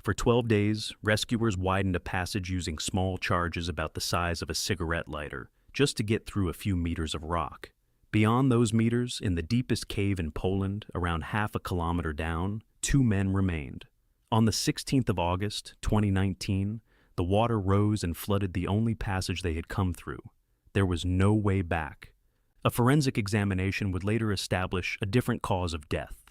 For 12 days, rescuers widened a passage using small charges about the size of a cigarette lighter, just to get through a few meters of rock. Beyond those meters, in the deepest cave in Poland, around half a kilometer down, 2 men remained. On the 16th of August, 2019, the water rose and flooded the only passage they had come through. There was no way back. A forensic examination would later establish a different cause of death.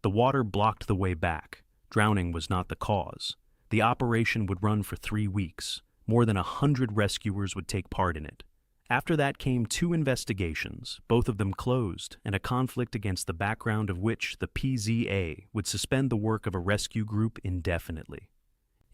The water blocked the way back. Drowning was not the cause. The operation would run for 3 weeks. More than 100 rescuers would take part in it. After that came 2 investigations, both of them closed, and a conflict against the background of which the PZA would suspend the work of a rescue group indefinitely.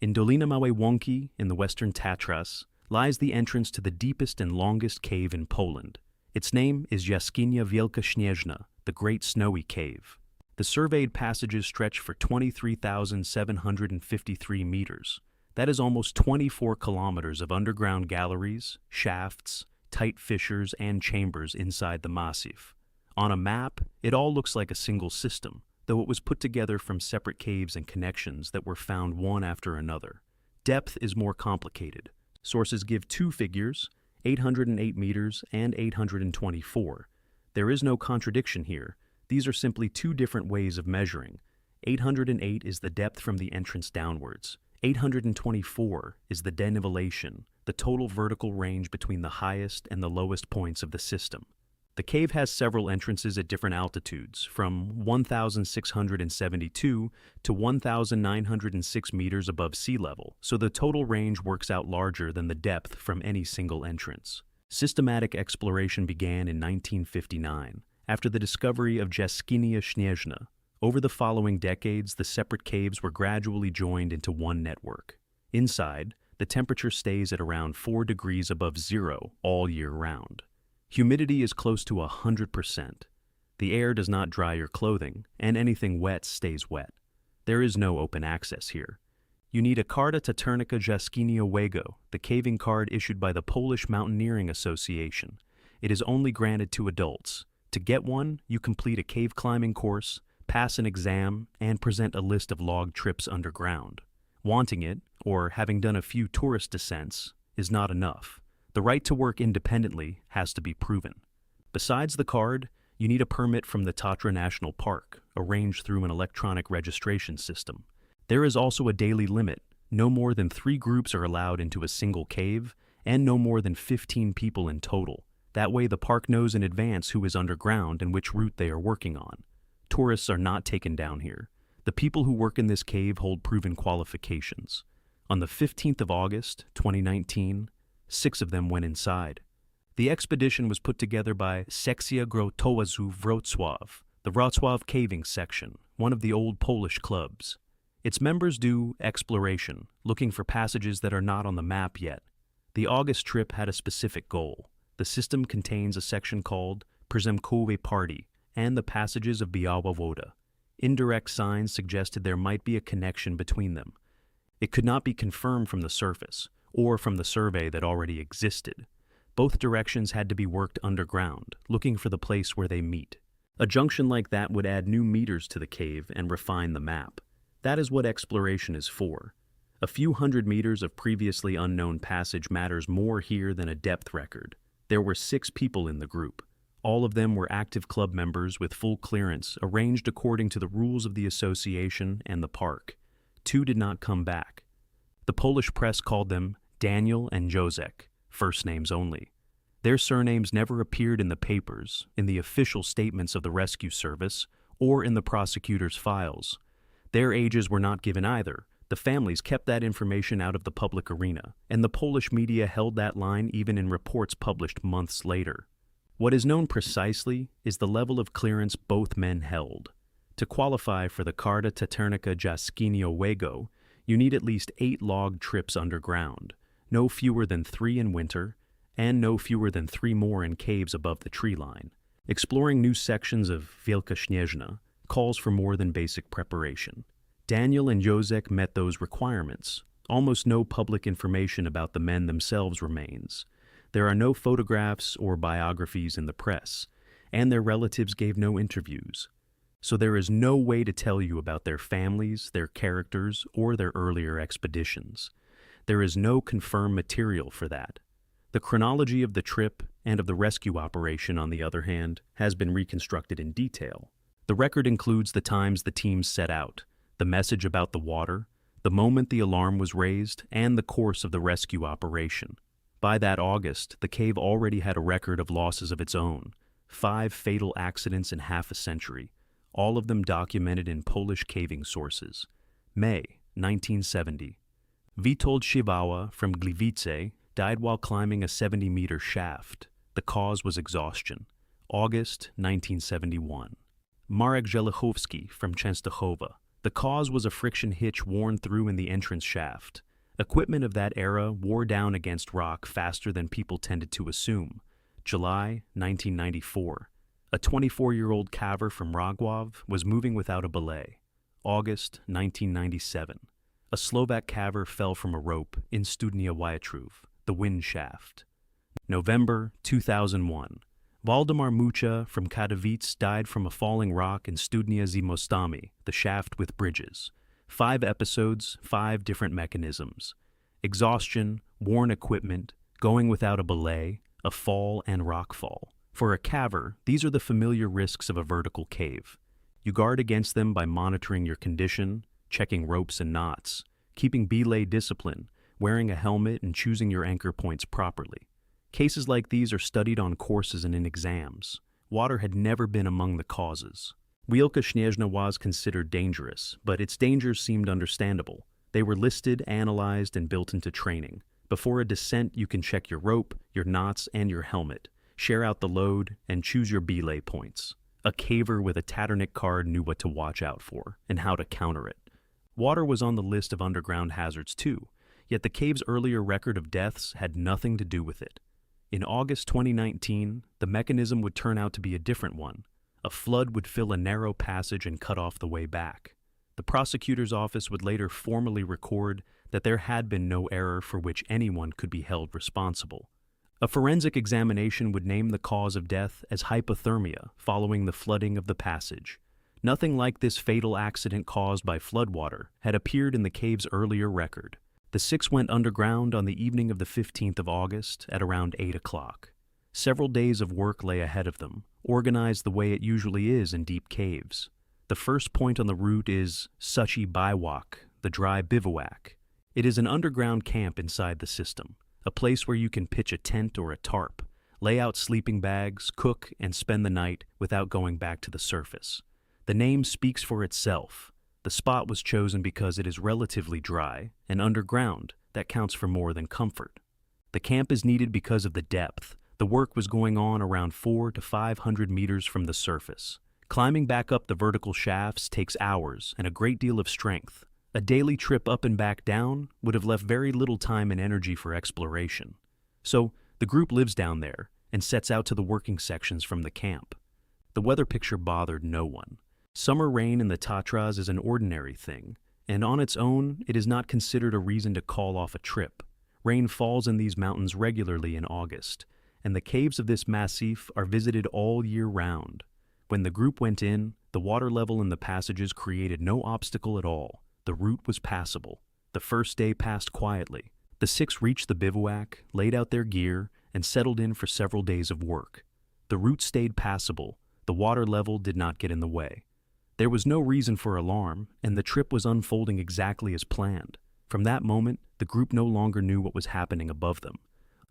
In Dolina Małej Łąki, in the western Tatras, lies the entrance to the deepest and longest cave in Poland. Its name is Jaskinia Wielka Śnieżna, the Great Snowy Cave. The surveyed passages stretch for 23,753 meters. That is almost 24 kilometers of underground galleries, shafts, tight fissures, and chambers inside the massif. On a map, it all looks like a single system, though it was put together from separate caves and connections that were found one after another. Depth is more complicated. Sources give 2 figures, 808 meters and 824. There is no contradiction here. These are simply 2 different ways of measuring. 808 is the depth from the entrance downwards. 824 is the denivelation, the total vertical range between the highest and the lowest points of the system. The cave has several entrances at different altitudes, from 1,672 to 1,906 meters above sea level, so the total range works out larger than the depth from any single entrance. Systematic exploration began in 1959. After the discovery of Jaskinia Śnieżna. Over the following decades, the separate caves were gradually joined into one network. Inside, the temperature stays at around 4 degrees above zero all year round. Humidity is close to 100%. The air does not dry your clothing, and anything wet stays wet. There is no open access here. You need a Karta Taternica Jaskinia Wielka, the caving card issued by the Polish Mountaineering Association. It is only granted to adults. To get one, you complete a cave climbing course, pass an exam, and present a list of logged trips underground. Wanting it, or having done a few tourist descents, is not enough. The right to work independently has to be proven. Besides the card, you need a permit from the Tatra National Park, arranged through an electronic registration system. There is also a daily limit. No more than 3 groups are allowed into a single cave, and no more than 15 people in total. That way the park knows in advance who is underground and which route they are working on. Tourists are not taken down here. The people who work in this cave hold proven qualifications. On the 15th of August, 2019, 6 of them went inside. The expedition was put together by Sekcja Grotowazu Wrocław, the Wrocław Caving Section, one of the old Polish clubs. Its members do exploration, looking for passages that are not on the map yet. The August trip had a specific goal. The system contains a section called Przemkowe Party and the passages of Biała Woda. Indirect signs suggested there might be a connection between them. It could not be confirmed from the surface or from the survey that already existed. Both directions had to be worked underground, looking for the place where they meet. A junction like that would add new meters to the cave and refine the map. That is what exploration is for. A few hundred meters of previously unknown passage matters more here than a depth record. There were 6 people in the group. All of them were active club members with full clearance, arranged according to the rules of the association and the park. 2 did not come back. The Polish press called them Daniel and Józek, first names only. Their surnames never appeared in the papers, in the official statements of the rescue service, or in the prosecutor's files. Their ages were not given either. The families kept that information out of the public arena, and the Polish media held that line even in reports published months later. What is known precisely is the level of clearance both men held. To qualify for the Karta Taternica Jaskinia Wielka, you need at least 8 logged trips underground, no fewer than 3 in winter, and no fewer than 3 more in caves above the tree line. Exploring new sections of Wielka Śnieżna calls for more than basic preparation. Daniel and Józek met those requirements. Almost no public information about the men themselves remains. There are no photographs or biographies in the press, and their relatives gave no interviews. so there is no way to tell you about their families, their characters, or their earlier expeditions. There is no confirmed material for that. The chronology of the trip and of the rescue operation, on the other hand, has been reconstructed in detail. The record includes the times the teams set out, the message about the water, the moment the alarm was raised, and the course of the rescue operation. By that August, the cave already had a record of losses of its own, 5 fatal accidents in half a century, all of them documented in Polish caving sources. May 1970. Witold Siwała from Gliwice died while climbing a 70-meter shaft. The cause was exhaustion. August 1971. Marek Żelachowski from Częstochowa. The cause was a friction hitch worn through in the entrance shaft. Equipment of that era wore down against rock faster than people tended to assume. July 1994. A 24-year-old caver from Rogów was moving without a belay. August 1997. A Slovak caver fell from a rope in Studnia Wielka, the wind shaft. November 2001. Waldemar Mucha from Katowice died from a falling rock in Studnia z Mostami, the shaft with bridges. 5 episodes, 5 different mechanisms. Exhaustion, worn equipment, going without a belay, a fall and rockfall. For a caver, these are the familiar risks of a vertical cave. You guard against them by monitoring your condition, checking ropes and knots, keeping belay discipline, wearing a helmet and choosing your anchor points properly. Cases like these are studied on courses and in exams. Water had never been among the causes. Wielka Śnieżna was considered dangerous, but its dangers seemed understandable. They were listed, analyzed, and built into training. Before a descent, you can check your rope, your knots, and your helmet, share out the load, and choose your belay points. A caver with a Tatternick card knew what to watch out for, and how to counter it. Water was on the list of underground hazards too, yet the cave's earlier record of deaths had nothing to do with it. In August 2019, the mechanism would turn out to be a different one. A flood would fill a narrow passage and cut off the way back. The prosecutor's office would later formally record that there had been no error for which anyone could be held responsible. A forensic examination would name the cause of death as hypothermia following the flooding of the passage. Nothing like this fatal accident caused by floodwater had appeared in the cave's earlier record. The 6 went underground on the evening of the 15th of August at around 8 o'clock. Several days of work lay ahead of them, organized the way it usually is in deep caves. The first point on the route is Suchi Bivouac, the dry bivouac. It is an underground camp inside the system, a place where you can pitch a tent or a tarp, lay out sleeping bags, cook, and spend the night without going back to the surface. The name speaks for itself. The spot was chosen because it is relatively dry and underground. That counts for more than comfort. The camp is needed because of the depth. The work was going on around 400 to 500 meters from the surface. Climbing back up the vertical shafts takes hours and a great deal of strength. A daily trip up and back down would have left very little time and energy for exploration. So, the group lives down there and sets out to the working sections from the camp. The weather picture bothered no one. Summer rain in the Tatras is an ordinary thing, and on its own, it is not considered a reason to call off a trip. Rain falls in these mountains regularly in August, and the caves of this massif are visited all year round. When the group went in, the water level in the passages created no obstacle at all. The route was passable. The first day passed quietly. The 6 reached the bivouac, laid out their gear, and settled in for several days of work. The route stayed passable. The water level did not get in the way. There was no reason for alarm, and the trip was unfolding exactly as planned. From that moment, the group no longer knew what was happening above them.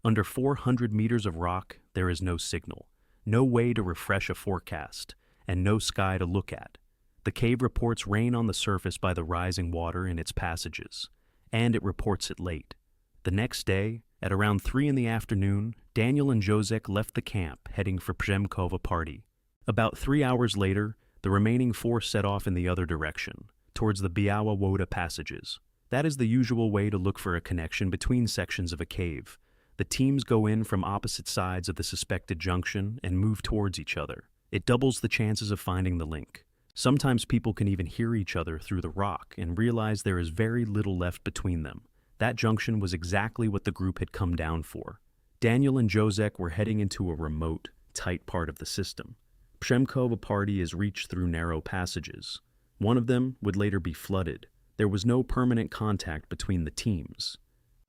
Under 400 meters of rock, there is no signal, no way to refresh a forecast, and no sky to look at. The cave reports rain on the surface by the rising water in its passages, and it reports it late. The next day, at around 3 in the afternoon, Daniel and Józek left the camp heading for Przemkowa Party. About 3 hours later, the remaining 4 set off in the other direction, towards the Biała Woda passages. That is the usual way to look for a connection between sections of a cave. The teams go in from opposite sides of the suspected junction and move towards each other. It doubles the chances of finding the link. Sometimes people can even hear each other through the rock and realize there is very little left between them. That junction was exactly what the group had come down for. Daniel and Józek were heading into a remote, tight part of the system. Przemkowa party is reached through narrow passages. One of them would later be flooded. There was no permanent contact between the teams.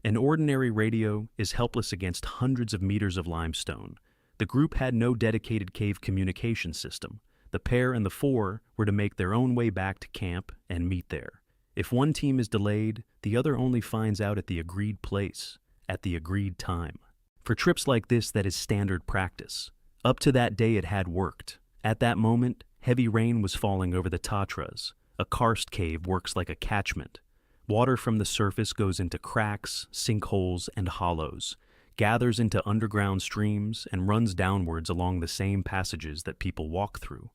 An ordinary radio is helpless against hundreds of meters of limestone. The group had no dedicated cave communication system. The pair and the four were to make their own way back to camp and meet there. If one team is delayed, the other only finds out at the agreed place, at the agreed time. For trips like this, that is standard practice. Up to that day, it had worked. At that moment, heavy rain was falling over the Tatras. A karst cave works like a catchment. Water from the surface goes into cracks, sinkholes, and hollows, gathers into underground streams, and runs downwards along the same passages that people walk through.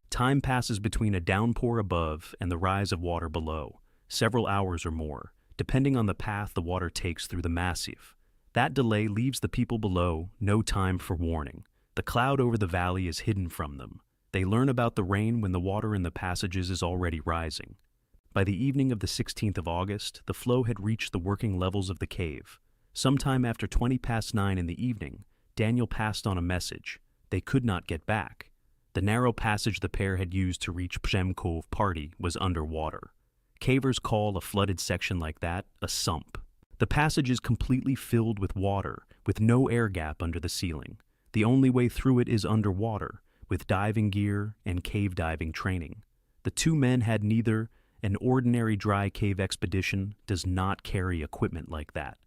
Time passes between a downpour above and the rise of water below, several hours or more, depending on the path the water takes through the massif. That delay leaves the people below no time for warning. The cloud over the valley is hidden from them. They learn about the rain when the water in the passages is already rising. By the evening of the 16th of August, the flow had reached the working levels of the cave. Sometime after 9:20 in the evening, Daniel passed on a message. They could not get back. The narrow passage the pair had used to reach Przemkowa party was underwater. Cavers call a flooded section like that a sump. The passage is completely filled with water, with no air gap under the ceiling. The only way through it is underwater, with diving gear and cave diving training. The two men had neither. An ordinary dry cave expedition does not carry equipment like that.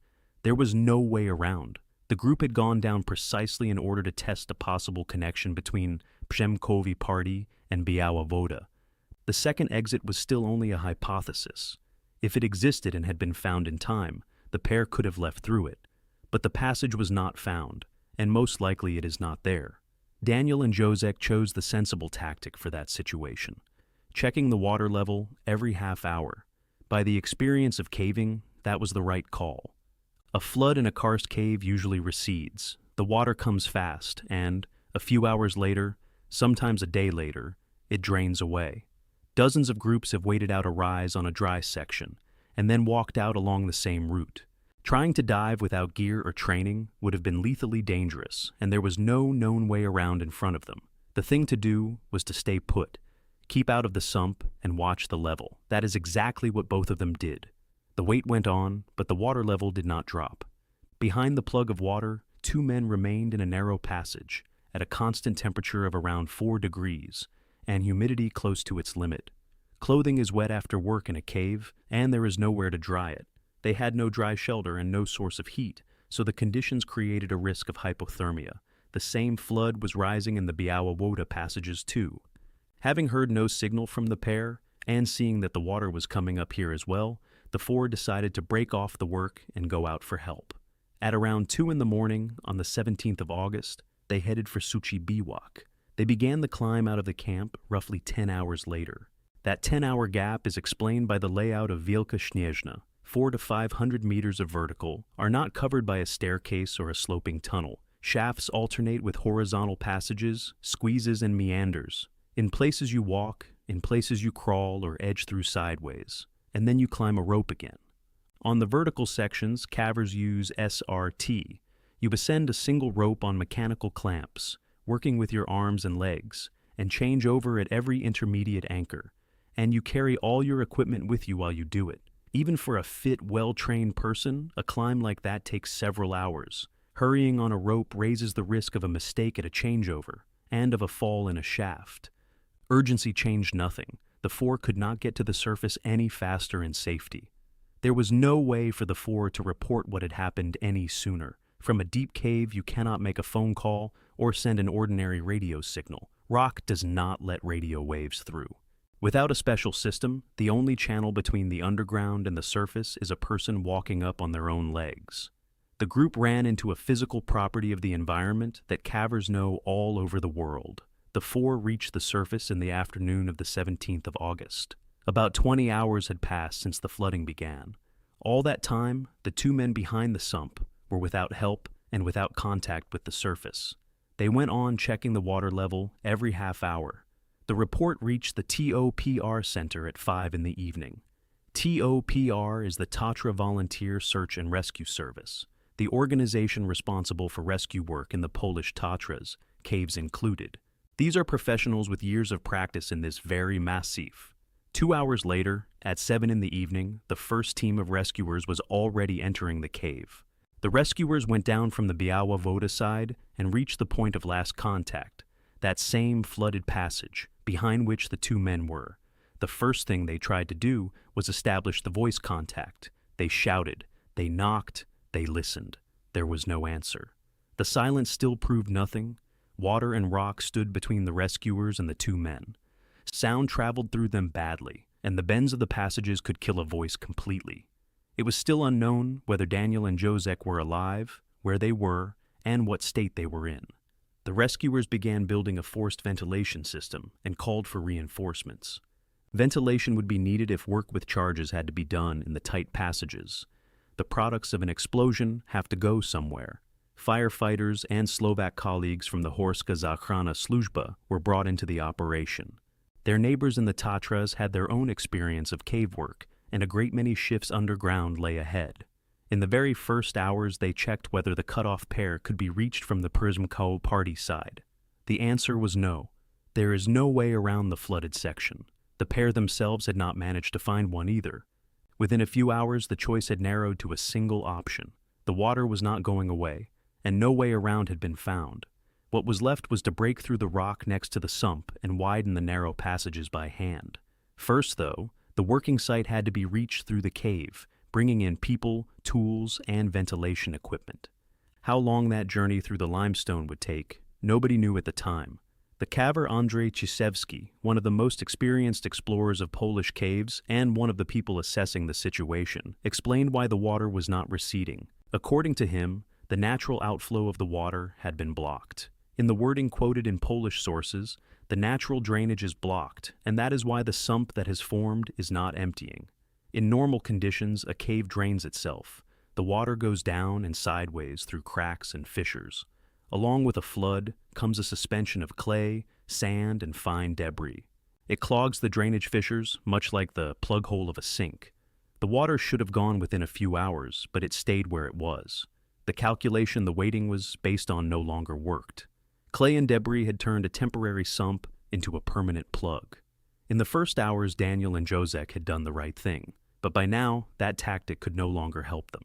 There was no way around. The group had gone down precisely in order to test a possible connection between Przemkowa party and Biała Woda. The second exit was still only a hypothesis. If it existed and had been found in time, the pair could have left through it. But the passage was not found, and most likely it is not there. Daniel and Józek chose the sensible tactic for that situation, checking the water level every half hour. By the experience of caving, that was the right call. A flood in a karst cave usually recedes. The water comes fast, and, a few hours later, sometimes a day later, it drains away. Dozens of groups have waited out a rise on a dry section, and then walked out along the same route. Trying to dive without gear or training would have been lethally dangerous, and there was no known way around in front of them. The thing to do was to stay put, keep out of the sump, and watch the level. That is exactly what both of them did. The wait went on, but the water level did not drop. Behind the plug of water, two men remained in a narrow passage, at a constant temperature of around 4 degrees, and humidity close to its limit. Clothing is wet after work in a cave, and there is nowhere to dry it. They had no dry shelter and no source of heat, so the conditions created a risk of hypothermia. The same flood was rising in the Biała Woda passages too. Having heard no signal from the pair, and seeing that the water was coming up here as well, the four decided to break off the work and go out for help. At around 2 in the morning, on the 17th of August, they headed for Suchi Biwak. They began the climb out of the camp roughly 10 hours later. That 10-hour gap is explained by the layout of Wielka Śnieżna. 400 to 500 meters of vertical are not covered by a staircase or a sloping tunnel. Shafts alternate with horizontal passages, squeezes, and meanders. In places you walk, in places you crawl or edge through sideways, and then you climb a rope again. On the vertical sections, cavers use SRT. You ascend a single rope on mechanical clamps, working with your arms and legs, and change over at every intermediate anchor. And you carry all your equipment with you while you do it. Even for a fit, well-trained person, a climb like that takes several hours. Hurrying on a rope raises the risk of a mistake at a changeover, and of a fall in a shaft. Urgency changed nothing. The four could not get to the surface any faster in safety. There was no way for the four to report what had happened any sooner. From a deep cave, you cannot make a phone call or send an ordinary radio signal. Rock does not let radio waves through. Without a special system, the only channel between the underground and the surface is a person walking up on their own legs. The group ran into a physical property of the environment that cavers know all over the world. The four reached the surface in the afternoon of the 17th of August. About 20 hours had passed since the flooding began. All that time, the two men behind the sump were without help and without contact with the surface. They went on checking the water level every half hour. The report reached the TOPR Center at 5 in the evening. TOPR is the Tatra Volunteer Search and Rescue Service, the organization responsible for rescue work in the Polish Tatras, caves included. These are professionals with years of practice in this very massif. 2 hours later, at 7 in the evening, the first team of rescuers was already entering the cave. The rescuers went down from the Biała Woda side and reached the point of last contact, that same flooded passage behind which the two men were. The first thing they tried to do was establish the voice contact. They shouted, they knocked, they listened. There was no answer. The silence still proved nothing. Water and rock stood between the rescuers and the two men. Sound traveled through them badly, and the bends of the passages could kill a voice completely. It was still unknown whether Daniel and Józek were alive, where they were, and what state they were in. The rescuers began building a forced ventilation system and called for reinforcements. Ventilation would be needed if work with charges had to be done in the tight passages. The products of an explosion have to go somewhere. Firefighters and Slovak colleagues from the Horska Záchranná Služba were brought into the operation. Their neighbors in the Tatras had their own experience of cave work, and a great many shifts underground lay ahead. In the very first hours, they checked whether the cut-off pair could be reached from the Przymkoło party side. The answer was no. There is no way around the flooded section. The pair themselves had not managed to find one either. Within a few hours, the choice had narrowed to a single option. The water was not going away, and no way around had been found. What was left was to break through the rock next to the sump and widen the narrow passages by hand. First, though, the working site had to be reached through the cave, bringing in people, tools, and ventilation equipment. How long that journey through the limestone would take, nobody knew at the time. The caver Andrzej Ciszewski, one of the most experienced explorers of Polish caves and one of the people assessing the situation, explained why the water was not receding. According to him, the natural outflow of the water had been blocked. In the wording quoted in Polish sources, the natural drainage is blocked, and that is why the sump that has formed is not emptying. In normal conditions, a cave drains itself. The water goes down and sideways through cracks and fissures. Along with a flood comes a suspension of clay, sand, and fine debris. It clogs the drainage fissures, much like the plug hole of a sink. The water should have gone within a few hours, but it stayed where it was. The calculation the waiting was based on no longer worked. Clay and debris had turned a temporary sump into a permanent plug. In the first hours, Daniel and Józek had done the right thing, but by now, that tactic could no longer help them.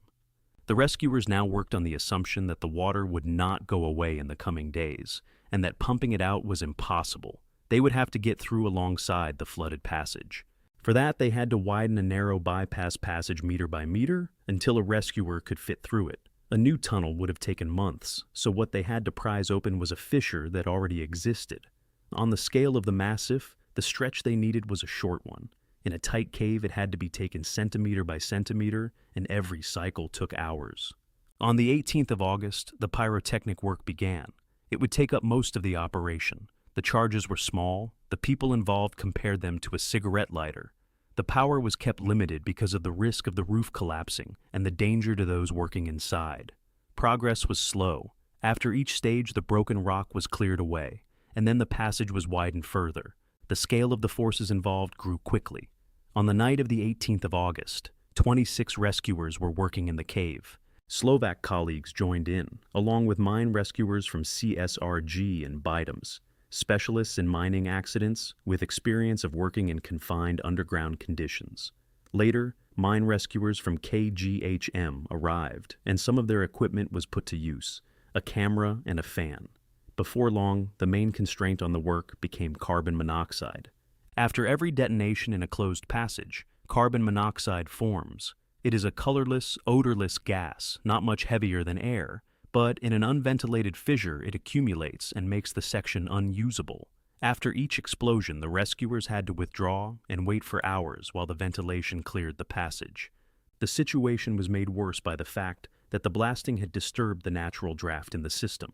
The rescuers now worked on the assumption that the water would not go away in the coming days, and that pumping it out was impossible. They would have to get through alongside the flooded passage. For that, they had to widen a narrow bypass passage meter by meter until a rescuer could fit through it. A new tunnel would have taken months, so what they had to prise open was a fissure that already existed. On the scale of the massif, the stretch they needed was a short one. In a tight cave, it had to be taken centimeter by centimeter, and every cycle took hours. On the 18th of August, the pyrotechnic work began. It would take up most of the operation. The charges were small. The people involved compared them to a cigarette lighter. The power was kept limited because of the risk of the roof collapsing and the danger to those working inside. Progress was slow. After each stage, the broken rock was cleared away, and then the passage was widened further. The scale of the forces involved grew quickly. On the night of the 18th of August, 26 rescuers were working in the cave. Slovak colleagues joined in, along with mine rescuers from CSRG and Bidams, specialists in mining accidents with experience of working in confined underground conditions. Later, mine rescuers from KGHM arrived, and some of their equipment was put to use, a camera and a fan. Before long, the main constraint on the work became carbon monoxide. After every detonation in a closed passage, carbon monoxide forms. It is a colorless, odorless gas, not much heavier than air, but in an unventilated fissure it accumulates and makes the section unusable. After each explosion, the rescuers had to withdraw and wait for hours while the ventilation cleared the passage. The situation was made worse by the fact that the blasting had disturbed the natural draft in the system,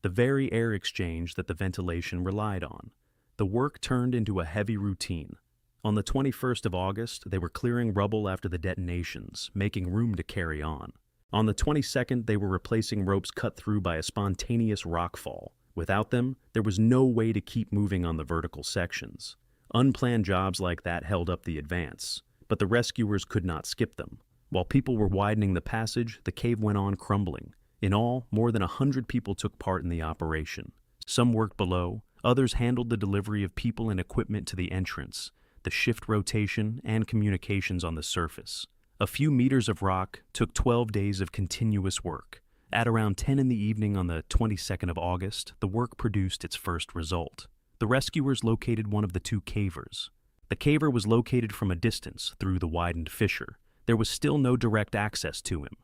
the very air exchange that the ventilation relied on. The work turned into a heavy routine. On the 21st of August, they were clearing rubble after the detonations, making room to carry on. On the 22nd, they were replacing ropes cut through by a spontaneous rockfall. Without them, there was no way to keep moving on the vertical sections. Unplanned jobs like that held up the advance, but the rescuers could not skip them. While people were widening the passage, the cave went on crumbling. In all, more than 100 people took part in the operation. Some worked below, Others handled the delivery of people and equipment to the entrance, the shift rotation, and communications on the surface. A few meters of rock took 12 days of continuous work. At around 10 in the evening on the 22nd of August, the work produced its first result. The rescuers located one of the two cavers. The caver was located from a distance through the widened fissure. There was still no direct access to him.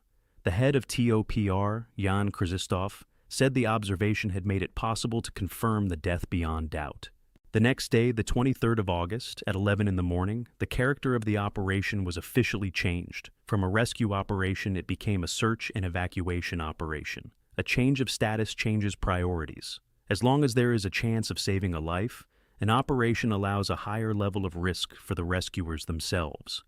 The head of TOPR, Jan Krzysztof, said the observation had made it possible to confirm the death beyond doubt. The next day, the 23rd of August, at 11 in the morning, the character of the operation was officially changed. From a rescue operation, it became a search and evacuation operation. A change of status changes priorities. As long as there is a chance of saving a life, an operation allows a higher level of risk for the rescuers themselves.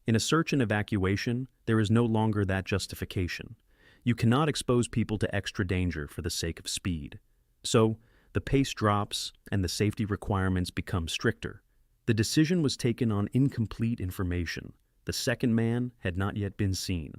In a search and evacuation, there is no longer that justification. You cannot expose people to extra danger for the sake of speed. So, the pace drops and the safety requirements become stricter. The decision was taken on incomplete information. The second man had not yet been seen.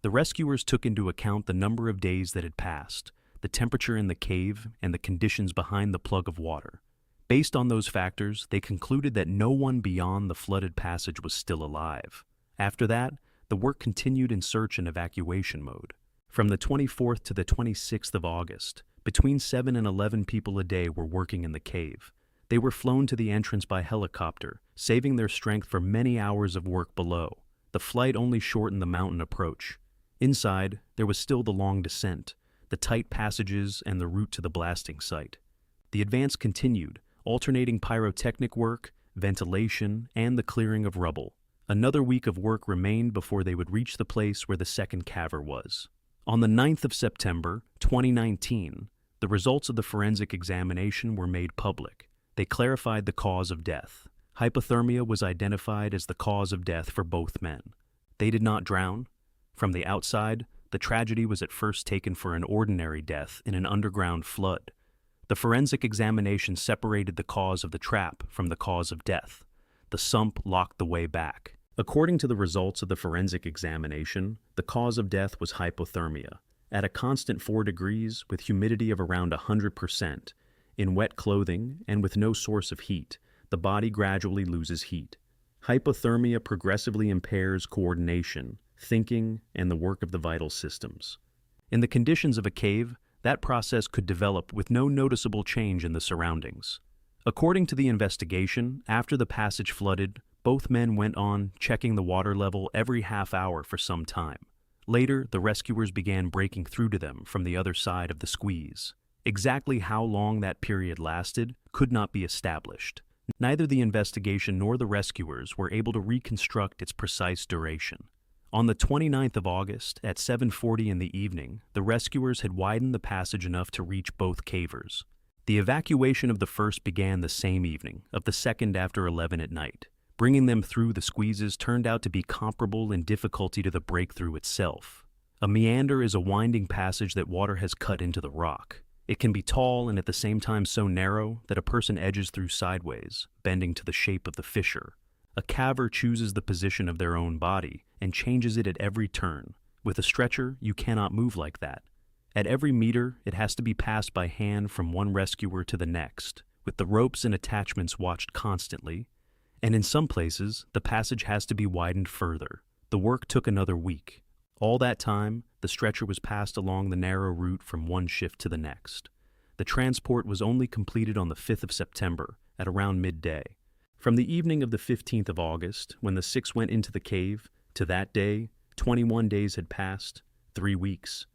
The rescuers took into account the number of days that had passed, the temperature in the cave, and the conditions behind the plug of water. Based on those factors, they concluded that no one beyond the flooded passage was still alive. After that, the work continued in search and evacuation mode. From the 24th to the 26th of August, between 7 and 11 people a day were working in the cave. They were flown to the entrance by helicopter, saving their strength for many hours of work below. The flight only shortened the mountain approach. Inside, there was still the long descent, the tight passages, and the route to the blasting site. The advance continued, alternating pyrotechnic work, ventilation, and the clearing of rubble. Another week of work remained before they would reach the place where the second caver was. On the 9th of September, 2019, the results of the forensic examination were made public. They clarified the cause of death. Hypothermia was identified as the cause of death for both men. They did not drown. From the outside, the tragedy was at first taken for an ordinary death in an underground flood. The forensic examination separated the cause of the trap from the cause of death. The sump locked the way back. According to the results of the forensic examination, the cause of death was hypothermia. At a constant 4 degrees, with humidity of around 100%, in wet clothing, and with no source of heat, the body gradually loses heat. Hypothermia progressively impairs coordination, thinking, and the work of the vital systems. In the conditions of a cave, that process could develop with no noticeable change in the surroundings. According to the investigation, after the passage flooded, both men went on checking the water level every half hour for some time. Later, the rescuers began breaking through to them from the other side of the squeeze. Exactly how long that period lasted could not be established. Neither the investigation nor the rescuers were able to reconstruct its precise duration. On the 29th of August, at 7:40 in the evening, the rescuers had widened the passage enough to reach both cavers. The evacuation of the first began the same evening, of the second after 11 at night. Bringing them through the squeezes turned out to be comparable in difficulty to the breakthrough itself. A meander is a winding passage that water has cut into the rock. It can be tall and at the same time so narrow that a person edges through sideways, bending to the shape of the fissure. A caver chooses the position of their own body and changes it at every turn. With a stretcher, you cannot move like that. At every meter, it has to be passed by hand from one rescuer to the next, with the ropes and attachments watched constantly. And in some places, the passage has to be widened further. The work took another week. All that time, the stretcher was passed along the narrow route from one shift to the next. The transport was only completed on the 5th of September, at around midday. From the evening of the 15th of August, when the 6 went into the cave, to that day, 21 days had passed, 3 weeks.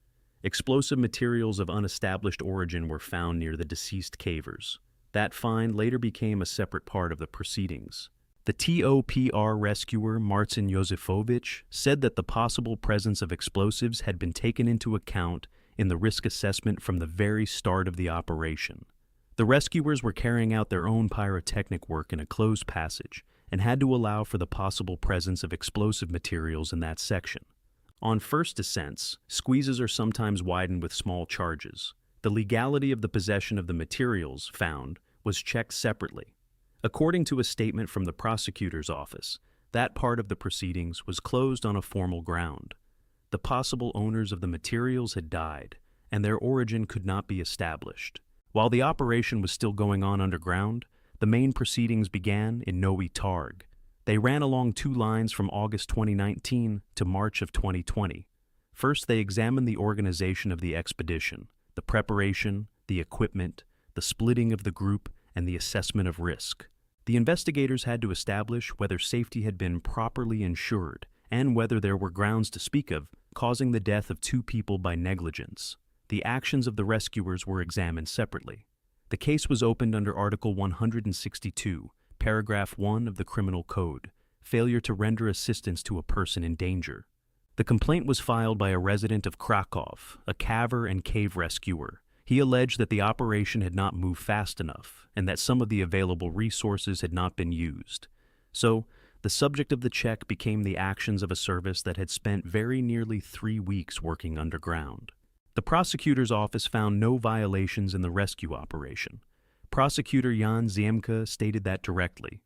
Explosive materials of unestablished origin were found near the deceased cavers. That find later became a separate part of the proceedings. The TOPR rescuer Marcin Józefowicz said that the possible presence of explosives had been taken into account in the risk assessment from the very start of the operation. The rescuers were carrying out their own pyrotechnic work in a closed passage and had to allow for the possible presence of explosive materials in that section. On first descents, squeezes are sometimes widened with small charges. The legality of the possession of the materials found was checked separately. According to a statement from the prosecutor's office, that part of the proceedings was closed on a formal ground. The possible owners of the materials had died, and their origin could not be established. While the operation was still going on underground, the main proceedings began in Noe Targ. They ran along two lines from August 2019 to March of 2020. First, they examined the organization of the expedition, the preparation, the equipment, the splitting of the group, and the assessment of risk. The investigators had to establish whether safety had been properly ensured and whether there were grounds to speak of causing the death of two people by negligence. The actions of the rescuers were examined separately. The case was opened under Article 162, Paragraph 1 of the Criminal Code, failure to render assistance to a person in danger. The complaint was filed by a resident of Krakow, a caver and cave rescuer. He alleged that the operation had not moved fast enough and that some of the available resources had not been used. So, the subject of the check became the actions of a service that had spent very nearly 3 weeks working underground. The prosecutor's office found no violations in the rescue operation. Prosecutor Jan Ziemka stated that directly.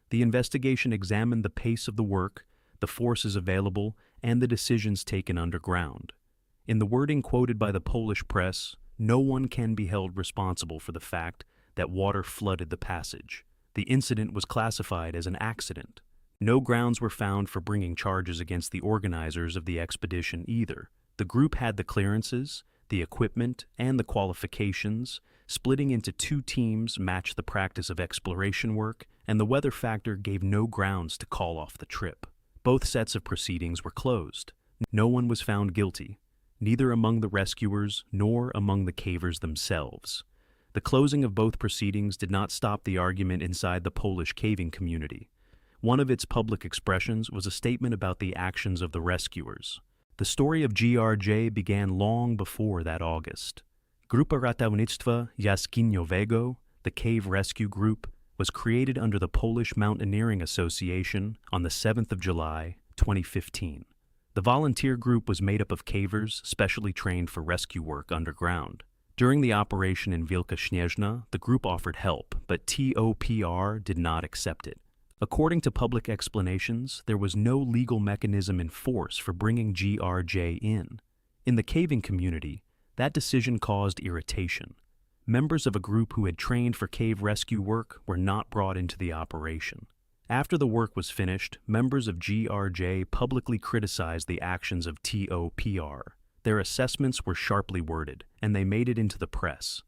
The investigation examined the pace of the work, the forces available, and the decisions taken underground. In the wording quoted by the Polish press, no one can be held responsible for the fact that water flooded the passage. The incident was classified as an accident. No grounds were found for bringing charges against the organizers of the expedition either. The group had the clearances, the equipment, and the qualifications. Splitting into two teams matched the practice of exploration work, and the weather factor gave no grounds to call off the trip. Both sets of proceedings were closed. No one was found guilty, neither among the rescuers nor among the cavers themselves. The closing of both proceedings did not stop the argument inside the Polish caving community. One of its public expressions was a statement about the actions of the rescuers. The story of GRJ began long before that August. Grupa Ratownictwa Jaskinia Wielka, the cave rescue group, was created under the Polish Mountaineering Association on the 7th of July, 2015. The volunteer group was made up of cavers specially trained for rescue work underground. During the operation in Wielka Śnieżna, the group offered help, but TOPR did not accept it. According to public explanations, there was no legal mechanism in force for bringing GRJ in. In the caving community, that decision caused irritation. Members of a group who had trained for cave rescue work were not brought into the operation. After the work was finished, members of GRJ publicly criticized the actions of TOPR. Their assessments were sharply worded, and they made it into the press.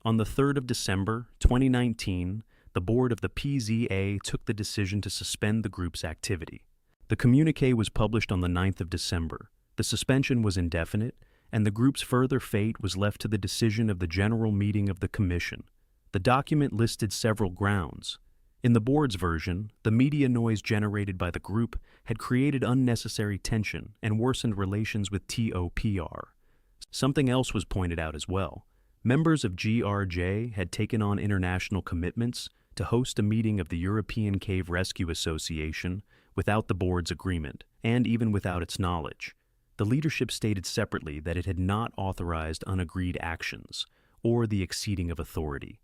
On the 3rd of December, 2019, the board of the PZA took the decision to suspend the group's activity. The communiqué was published on the 9th of December. The suspension was indefinite, and the group's further fate was left to the decision of the general meeting of the commission. The document listed several grounds. In the board's version, the media noise generated by the group had created unnecessary tension and worsened relations with TOPR. Something else was pointed out as well. Members of GRJ had taken on international commitments to host a meeting of the European Cave Rescue Association without the board's agreement, and even without its knowledge. The leadership stated separately that it had not authorized unagreed actions or the exceeding of authority.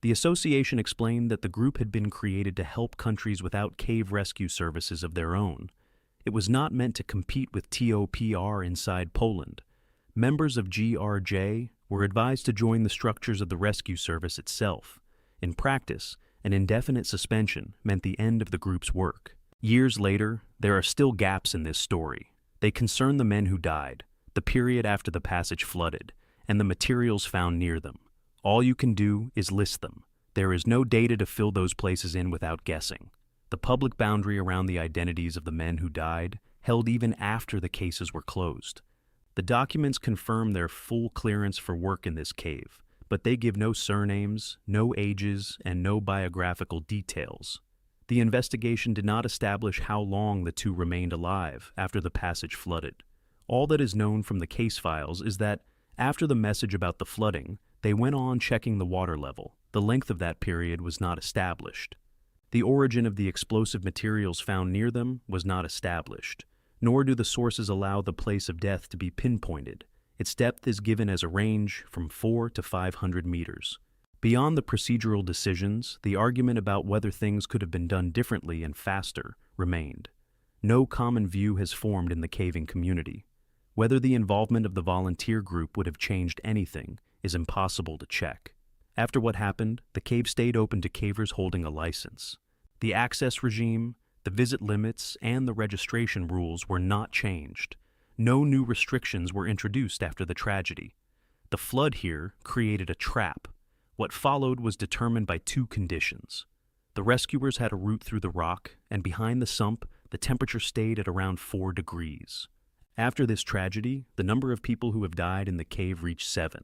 The association explained that the group had been created to help countries without cave rescue services of their own. It was not meant to compete with TOPR inside Poland. Members of GRJ were advised to join the structures of the rescue service itself. In practice, an indefinite suspension meant the end of the group's work. Years later, there are still gaps in this story. They concern the men who died, the period after the passage flooded, and the materials found near them. All you can do is list them. There is no data to fill those places in without guessing. The public boundary around the identities of the men who died held even after the cases were closed. The documents confirm their full clearance for work in this cave, but they give no surnames, no ages, and no biographical details. The investigation did not establish how long the two remained alive after the passage flooded. All that is known from the case files is that, after the message about the flooding, they went on checking the water level. The length of that period was not established. The origin of the explosive materials found near them was not established, nor do the sources allow the place of death to be pinpointed. Its depth is given as a range from 4 to 500 meters. Beyond the procedural decisions, the argument about whether things could have been done differently and faster remained. No common view has formed in the caving community. Whether the involvement of the volunteer group would have changed anything is impossible to check. After what happened, the cave stayed open to cavers holding a license. The access regime, the visit limits, and the registration rules were not changed. No new restrictions were introduced after the tragedy. The flood here created a trap. What followed was determined by two conditions. The rescuers had a route through the rock, and behind the sump, the temperature stayed at around 4 degrees. After this tragedy, the number of people who have died in the cave reached 7.